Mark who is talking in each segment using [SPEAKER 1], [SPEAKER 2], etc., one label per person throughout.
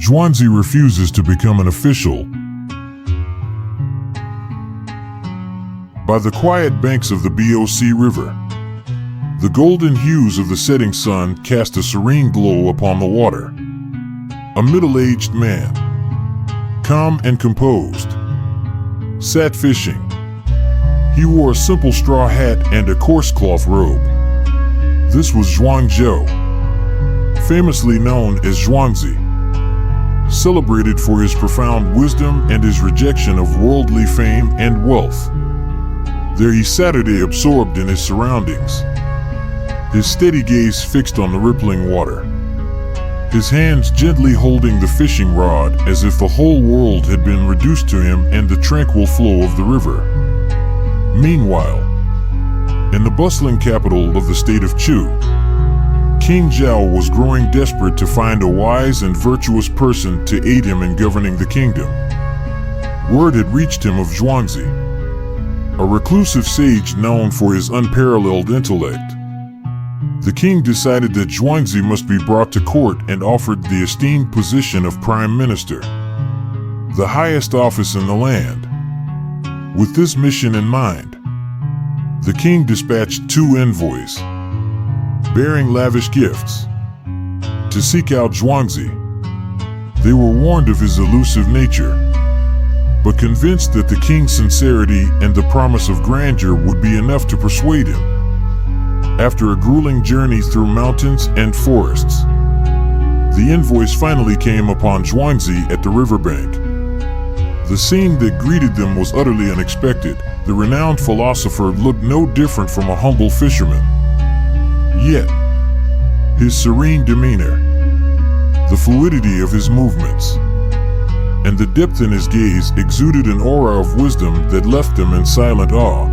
[SPEAKER 1] Zhuangzi refuses to become an official. By the quiet banks of the Boc River, the golden hues of the setting sun cast a serene glow upon the water. A middle-aged man, calm and composed, sat fishing. He wore a simple straw hat and a coarse cloth robe. This was Zhuangzi, famously known as Zhuangzi, celebrated for his profound wisdom and his rejection of worldly fame and wealth. There he sat, absorbed in his surroundings, his steady gaze fixed on the rippling water, his hands gently holding the fishing rod as if the whole world had been reduced to him and the tranquil flow of the river. Meanwhile, in the bustling capital of the state of Chu, King Zhao was growing desperate to find a wise and virtuous person to aid him in governing the kingdom. Word had reached him of Zhuangzi, a reclusive sage known for his unparalleled intellect. The king decided that Zhuangzi must be brought to court and offered the esteemed position of prime minister, the highest office in the land. With this mission in mind, the king dispatched 2 envoys, bearing lavish gifts, to seek out Zhuangzi. They were warned of his elusive nature, but convinced that the king's sincerity and the promise of grandeur would be enough to persuade him. After a grueling journey through mountains and forests, the envoys finally came upon Zhuangzi at the riverbank. The scene that greeted them was utterly unexpected. The renowned philosopher looked no different from a humble fisherman. Yet, his serene demeanor, the fluidity of his movements, and the depth in his gaze exuded an aura of wisdom that left them in silent awe.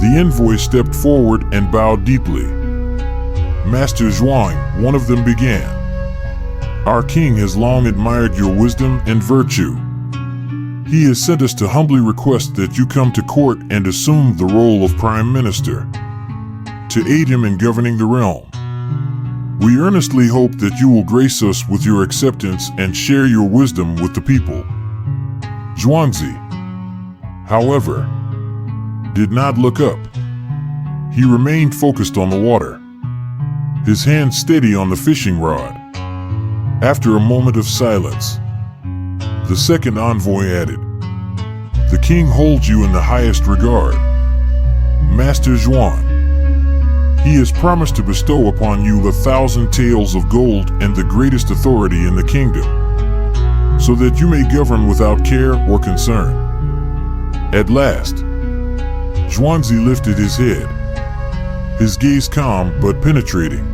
[SPEAKER 1] The envoy stepped forward and bowed deeply. "Master Zhuang," one of them began, "our king has long admired your wisdom and virtue. He has sent us to humbly request that you come to court and assume the role of prime minister, to aid him in governing the realm. We earnestly hope that you will grace us with your acceptance and share your wisdom with the people." Zhuangzi, however, did not look up. He remained focused on the water, his hand steady on the fishing rod. After a moment of silence, the second envoy added, "The king holds you in the highest regard, Master Zhuang. He has promised to bestow upon you 1,000 taels of gold and the greatest authority in the kingdom, so that you may govern without care or concern." At last, Zhuangzi lifted his head, his gaze calm but penetrating.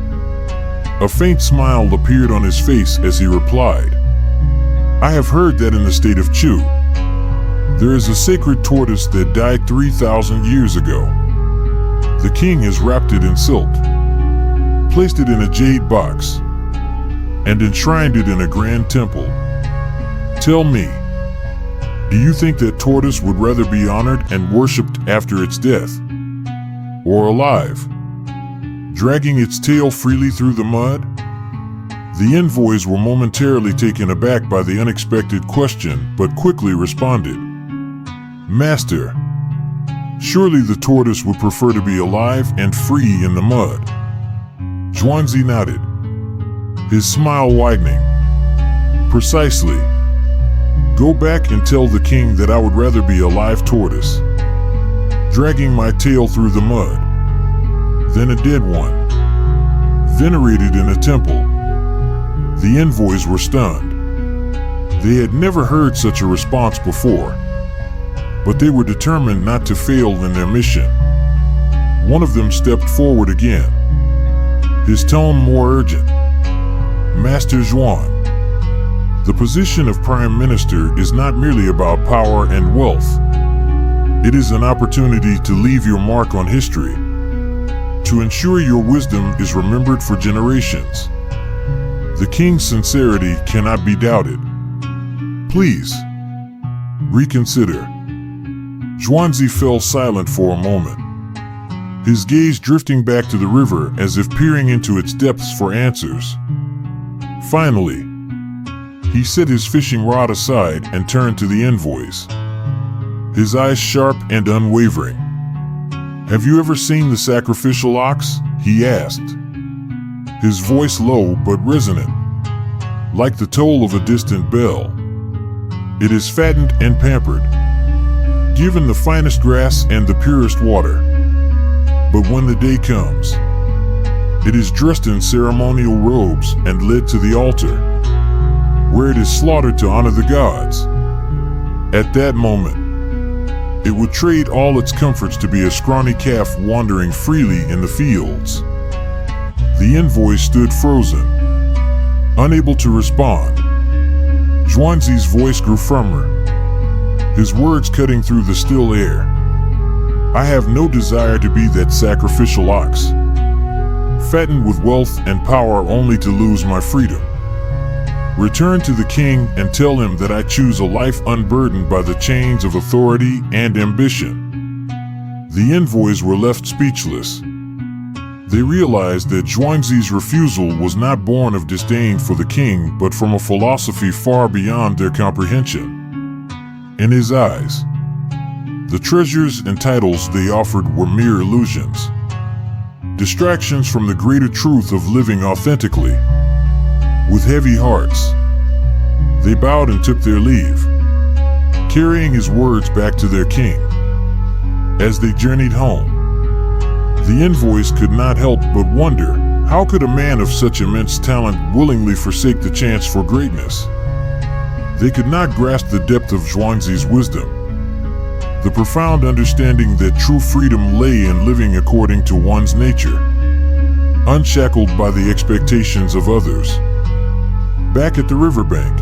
[SPEAKER 1] A faint smile appeared on his face as he replied, "I have heard that in the state of Chu, there is a sacred tortoise that died 3,000 years ago. The king has wrapped it in silk, placed it in a jade box, and enshrined it in a grand temple. Tell me, do you think that tortoise would rather be honored and worshipped after its death, or alive, dragging its tail freely through the mud?" The envoys were momentarily taken aback by the unexpected question, but quickly responded, "Master, surely the tortoise would prefer to be alive and free in the mud." Zhuangzi nodded, his smile widening. "Precisely. Go back and tell the king that I would rather be a live tortoise, dragging my tail through the mud, than a dead one, venerated in a temple." The envoys were stunned. They had never heard such a response before, but they were determined not to fail in their mission. One of them stepped forward again, his tone more urgent. "Master Zhuang, the position of prime minister is not merely about power and wealth. It is an opportunity to leave your mark on history, to ensure your wisdom is remembered for generations. The king's sincerity cannot be doubted. Please, reconsider." Zhuangzi fell silent for a moment, his gaze drifting back to the river as if peering into its depths for answers. Finally, He set his fishing rod aside and turned to the envoys, his eyes sharp and unwavering. "Have you ever seen the sacrificial ox?" he asked, his voice low but resonant, like the toll of a distant bell. "It is fattened and pampered, given the finest grass and the purest water. But when the day comes, it is dressed in ceremonial robes and led to the altar, where it is slaughtered to honor the gods. At that moment, it would trade all its comforts to be a scrawny calf wandering freely in the fields." The envoy stood frozen, unable to respond. Zhuangzi's voice grew firmer, his words cutting through the still air. "I have no desire to be that sacrificial ox, fattened with wealth and power only to lose my freedom. Return to the king and tell him that I choose a life unburdened by the chains of authority and ambition." The envoys were left speechless. They realized that Zhuangzi's refusal was not born of disdain for the king, but from a philosophy far beyond their comprehension. In his eyes, the treasures and titles they offered were mere illusions, distractions from the greater truth of living authentically. With heavy hearts, they bowed and took their leave, carrying his words back to their king. As they journeyed home, the envoys could not help but wonder, how could a man of such immense talent willingly forsake the chance for greatness? They could not grasp the depth of Zhuangzi's wisdom, the profound understanding that true freedom lay in living according to one's nature, unshackled by the expectations of others. Back at the riverbank,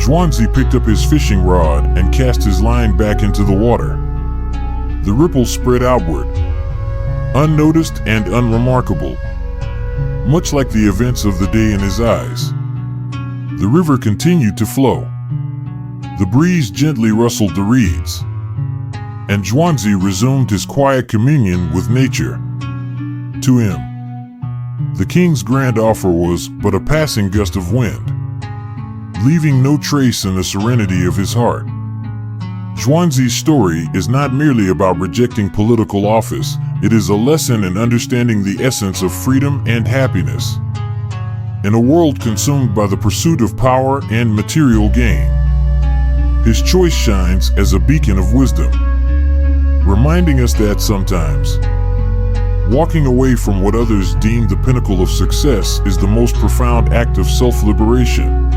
[SPEAKER 1] Zhuangzi picked up his fishing rod and cast his line back into the water. The ripples spread outward, unnoticed and unremarkable, much like the events of the day in his eyes. The river continued to flow. The breeze gently rustled the reeds, and Zhuangzi resumed his quiet communion with nature. To him, the king's grand offer was but a passing gust of wind, leaving no trace in the serenity of his heart. Zhuangzi's story is not merely about rejecting political office, it is a lesson in understanding the essence of freedom and happiness. In a world consumed by the pursuit of power and material gain, his choice shines as a beacon of wisdom, reminding us that sometimes, walking away from what others deem the pinnacle of success is the most profound act of self-liberation.